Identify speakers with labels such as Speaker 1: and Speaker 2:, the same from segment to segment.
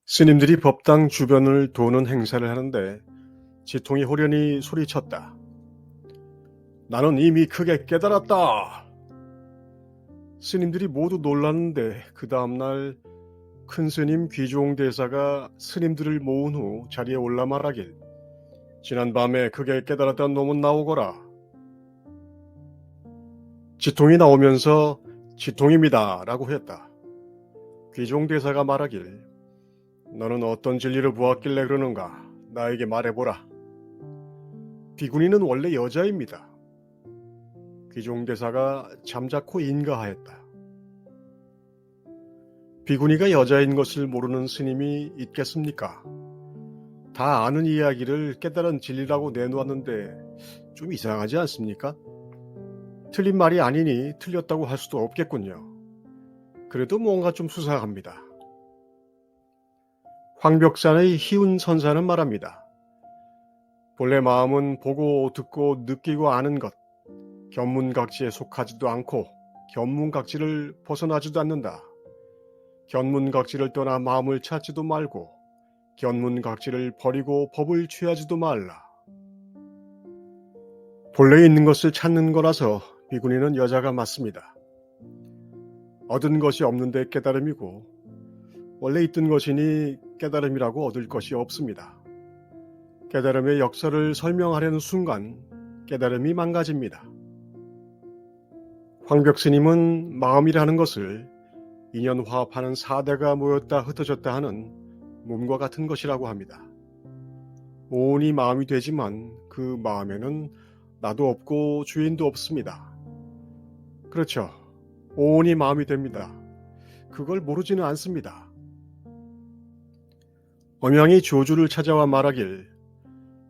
Speaker 1: 스님들이 법당 주변을 도는 행사를 하는데 지통이 호련히 소리쳤다. 나는 이미 크게 깨달았다. 스님들이 모두 놀랐는데 그 다음날 큰 스님 귀종 대사가 스님들을 모은 후 자리에 올라 말하길, 지난밤에 크게 깨달았던 놈은 나오거라. 지통이 나오면서 지통입니다 라고 했다. 귀종 대사가 말하길, 너는 어떤 진리를 보았길래 그러는가? 나에게 말해보라. 비구니는 원래 여자입니다. 귀종대사가 잠자코 인가하였다. 비구니가 여자인 것을 모르는 스님이 있겠습니까? 다 아는 이야기를 깨달은 진리라고 내놓았는데 좀 이상하지 않습니까? 틀린 말이 아니니 틀렸다고 할 수도 없겠군요. 그래도 뭔가 좀 수상합니다. 황벽산의 희운 선사는 말합니다. 본래 마음은 보고 듣고 느끼고 아는 것, 견문각지에 속하지도 않고 견문각지를 벗어나지도 않는다. 견문각지를 떠나 마음을 찾지도 말고 견문각지를 버리고 법을 취하지도 말라. 본래 있는 것을 찾는 거라서 비구니는 여자가 맞습니다. 얻은 것이 없는데 깨달음이고 원래 있던 것이니 깨달음이라고 얻을 것이 없습니다. 깨달음의 역사를 설명하려는 순간 깨달음이 망가집니다. 황벽스님은 마음이라는 것을 인연화합하는 사대가 모였다 흩어졌다 하는 몸과 같은 것이라고 합니다. 온이 마음이 되지만 그 마음에는 나도 없고 주인도 없습니다. 그렇죠. 온이 마음이 됩니다. 그걸 모르지는 않습니다. 엄양이 조주를 찾아와 말하길,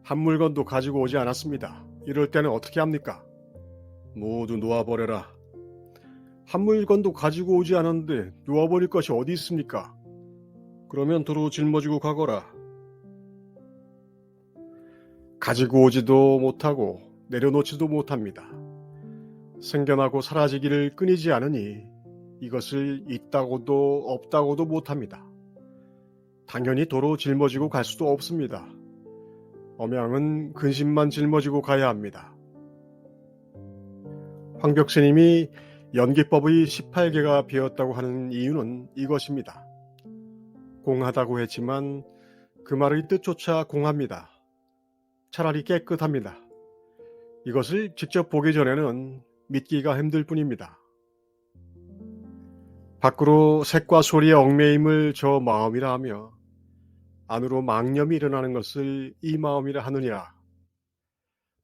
Speaker 1: 한 물건도 가지고 오지 않았습니다. 이럴 때는 어떻게 합니까? 모두 놓아버려라. 한 물건도 가지고 오지 않았는데 놓아버릴 것이 어디 있습니까? 그러면 도로 짊어지고 가거라. 가지고 오지도 못하고 내려놓지도 못합니다. 생겨나고 사라지기를 끊이지 않으니 이것을 있다고도 없다고도 못합니다. 당연히 도로 짊어지고 갈 수도 없습니다. 엄양은 근심만 짊어지고 가야 합니다. 황벽스님이 연기법의 18개가 비었다고 하는 이유는 이것입니다. 공하다고 했지만 그 말의 뜻조차 공합니다. 차라리 깨끗합니다. 이것을 직접 보기 전에는 믿기가 힘들 뿐입니다. 밖으로 색과 소리에 얽매임을 저 마음이라 하며 안으로 망념이 일어나는 것을 이 마음이라 하느니라.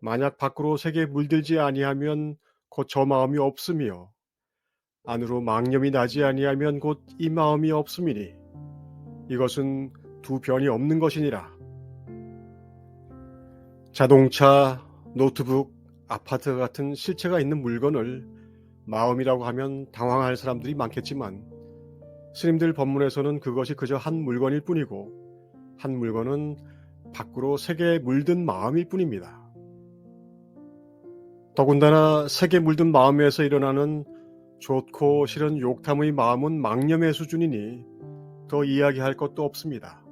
Speaker 1: 만약 밖으로 색에 물들지 아니하면 곧 저 마음이 없으며 안으로 망념이 나지 아니하면 곧 이 마음이 없음이니 이것은 두 변이 없는 것이니라. 자동차, 노트북, 아파트 같은 실체가 있는 물건을 마음이라고 하면 당황할 사람들이 많겠지만 스님들 법문에서는 그것이 그저 한 물건일 뿐이고 한 물건은 밖으로 색에 물든 마음일 뿐입니다. 더군다나 색에 물든 마음에서 일어나는 좋고 싫은 욕탐의 마음은 망념의 수준이니 더 이야기할 것도 없습니다.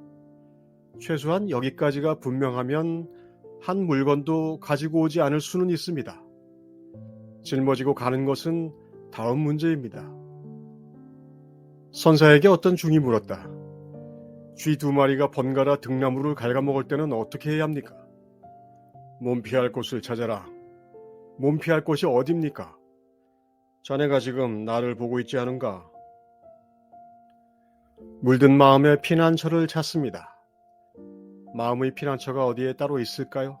Speaker 1: 최소한 여기까지가 분명하면 한 물건도 가지고 오지 않을 수는 있습니다. 짊어지고 가는 것은 다음 문제입니다. 선사에게 어떤 중이 물었다. 쥐 2마리가 번갈아 등나무를 갉아먹을 때는 어떻게 해야 합니까? 몸 피할 곳을 찾아라. 몸 피할 곳이 어딥니까? 자네가 지금 나를 보고 있지 않은가? 물든 마음의 피난처를 찾습니다. 마음의 피난처가 어디에 따로 있을까요?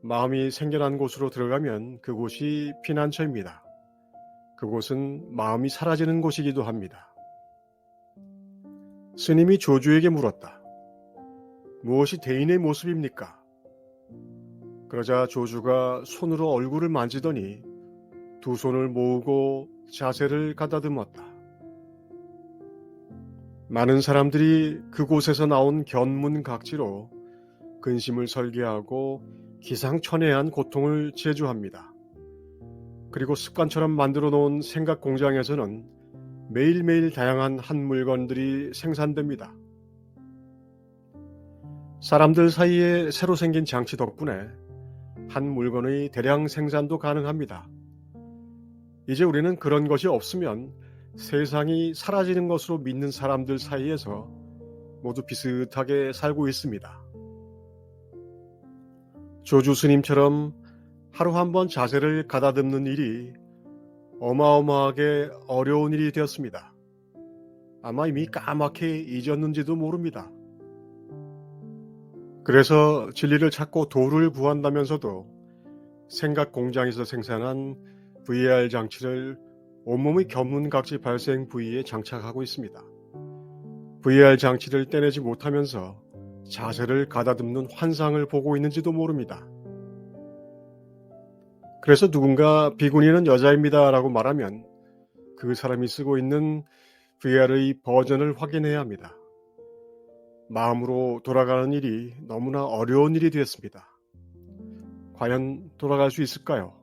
Speaker 1: 마음이 생겨난 곳으로 들어가면 그곳이 피난처입니다. 그곳은 마음이 사라지는 곳이기도 합니다. 스님이 조주에게 물었다. 무엇이 대인의 모습입니까? 그러자 조주가 손으로 얼굴을 만지더니 두 손을 모으고 자세를 가다듬었다. 많은 사람들이 그곳에서 나온 견문각지로 근심을 설계하고 기상천외한 고통을 제조합니다. 그리고 습관처럼 만들어 놓은 생각 공장에서는 매일매일 다양한 한 물건들이 생산됩니다. 사람들 사이에 새로 생긴 장치 덕분에 한 물건의 대량 생산도 가능합니다. 이제 우리는 그런 것이 없으면 세상이 사라지는 것으로 믿는 사람들 사이에서 모두 비슷하게 살고 있습니다. 조주 스님처럼 하루 한 번 자세를 가다듬는 일이 어마어마하게 어려운 일이 되었습니다. 아마 이미 까맣게 잊었는지도 모릅니다. 그래서 진리를 찾고 도를 구한다면서도 생각 공장에서 생산한 VR 장치를 온몸의 견문각지 발생 부위에 장착하고 있습니다. VR 장치를 떼내지 못하면서 자세를 가다듬는 환상을 보고 있는지도 모릅니다. 그래서 누군가 비구니는 여자입니다 라고 말하면 그 사람이 쓰고 있는 VR의 버전을 확인해야 합니다. 마음으로 돌아가는 일이 너무나 어려운 일이 되었습니다. 과연 돌아갈 수 있을까요?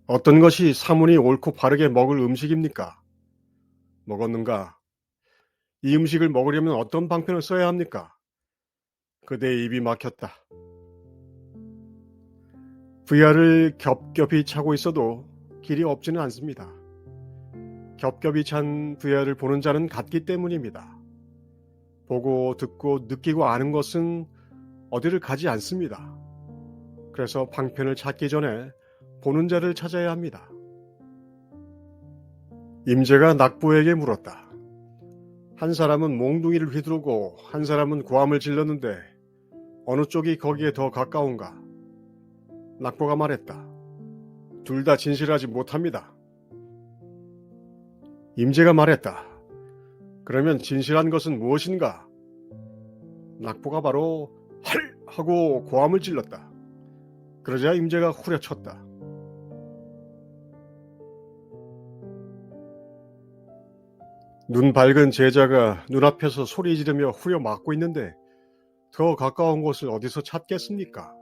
Speaker 1: 어떤 것이 사문이 옳고 바르게 먹을 음식입니까? 먹었는가? 이 음식을 먹으려면 어떤 방편을 써야 합니까? 그대의 입이 막혔다. VR을 겹겹이 차고 있어도 길이 없지는 않습니다. 겹겹이 찬 VR을 보는 자는 같기 때문입니다. 보고 듣고 느끼고 아는 것은 어디를 가지 않습니다. 그래서 방편을 찾기 전에 보는 자를 찾아야 합니다. 임재가 낙보에게 물었다. 한 사람은 몽둥이를 휘두르고 한 사람은 고함을 질렀는데 어느 쪽이 거기에 더 가까운가? 낙보가 말했다. 둘 다 진실하지 못합니다. 임재가 말했다. 그러면 진실한 것은 무엇인가? 낙보가 바로 할! 하고 고함을 질렀다. 그러자 임재가 후려쳤다. 눈 밝은 제자가 눈앞에서 소리 지르며 후려맞고 있는데 더 가까운 곳을 어디서 찾겠습니까?